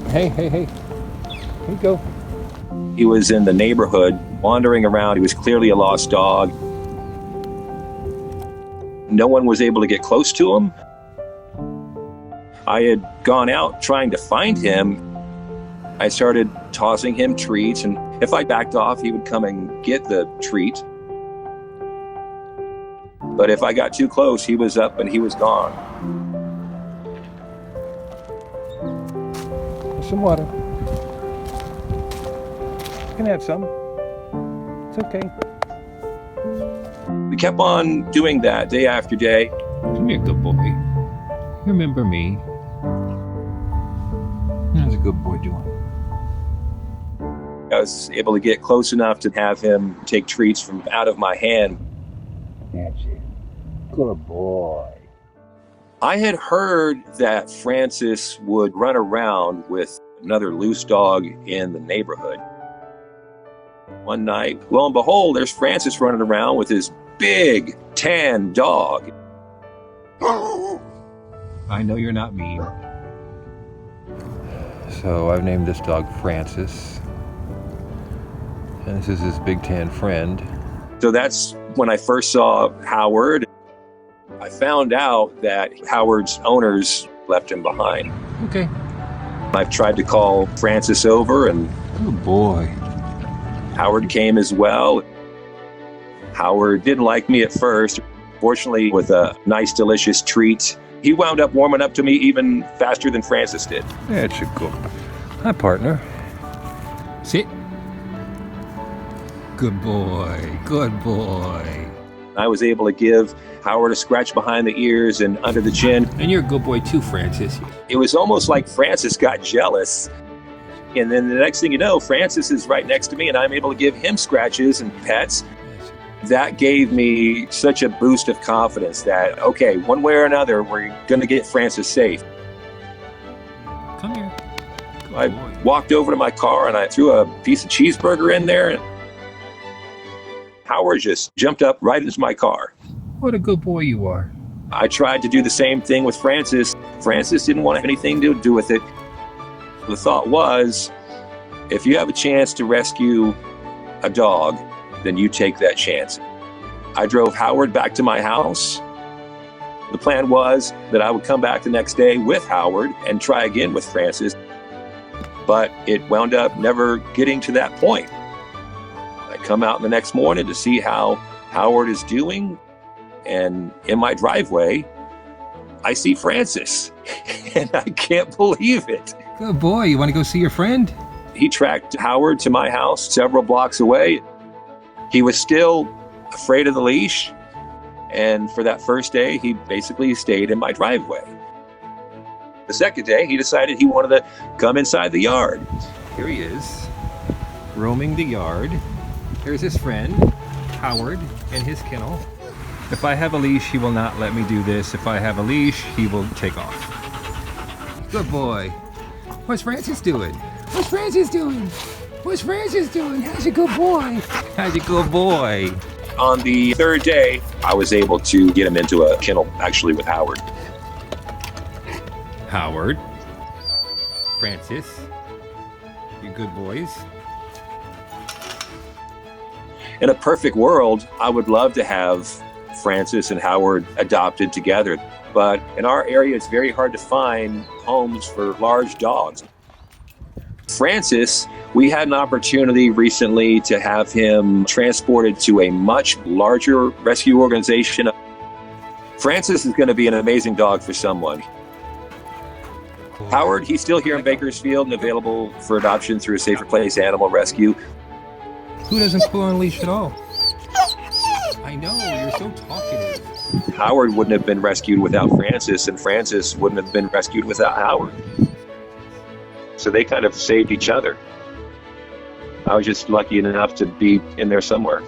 Hey, hey, hey. Here you go. He was in the neighborhood, wandering around. He was clearly a lost dog. No one was able to get close to him. I had gone out trying to find him. I started tossing him treats, and if I backed off, he would come and get the treat. But if I got too close, he was up and he was gone. There's some water. You can have some. It's okay. We kept on doing that day after day. Come here, good boy. Remember me. How's a good boy doing? I was able to get close enough to have him take treats from out of my hand. That's it. Good boy. I had heard that Francis would run around with another loose dog in the neighborhood. One night, lo and behold, there's Francis running around with his big tan dog. I know you're not mean. So I've named this dog Francis. And this is his big tan friend. So that's when I first saw Howard. I found out that Howard's owners left him behind. Okay. I've tried to call Francis over, and Good boy. Howard came as well. Howard didn't like me at first. Fortunately, with a nice, delicious treat, he wound up warming up to me even faster than Francis did. That's a good. Hi, partner. Sit. Good boy. Good boy. I was able to give Howard a scratch behind the ears and under the chin. And you're a good boy too, Francis. It was almost like Francis got jealous. And then the next thing you know, Francis is right next to me and I'm able to give him scratches and pets. That gave me such a boost of confidence that, okay, one way or another, we're going to get Francis safe. Come here. Good I boy. walked over to my car and I threw a piece of cheeseburger in there. And Howard just jumped up right into my car. What a good boy you are. I tried to do the same thing with Francis. Francis didn't want anything to do with it. The thought was, if you have a chance to rescue a dog, then you take that chance. I drove Howard back to my house. The plan was that I would come back the next day with Howard and try again with Francis, but it wound up never getting to that point. I come out the next morning to see how Howard is doing, and in my driveway, I see Francis, and I can't believe it. Good boy. You want to go see your friend? He tracked Howard to my house several blocks away. He was still afraid of the leash, and for that first day, he basically stayed in my driveway. The second day, he decided he wanted to come inside the yard. Here he is, roaming the yard. Here's his friend, Howard, and his kennel. If I have a leash, he will not let me do this. If I have a leash, he will take off. Good boy. What's Francis doing? What's Francis doing? What's Francis doing? How's a good boy? How's a good boy? On the third day, I was able to get him into a kennel, actually with Howard. Howard. Francis. You good boys? In a perfect world, I would love to have Francis and Howard adopted together. But in our area, it's very hard to find homes for large dogs. Francis, we had an opportunity recently to have him transported to a much larger rescue organization. Francis is going to be an amazing dog for someone. Howard, he's still here in Bakersfield and available for adoption through a Safer Place Animal Rescue. Who doesn't pull on a leash at all? I know, you're so talkative. Howard wouldn't have been rescued without Francis, and Francis wouldn't have been rescued without Howard. So they kind of saved each other. I was just lucky enough to be in there somewhere.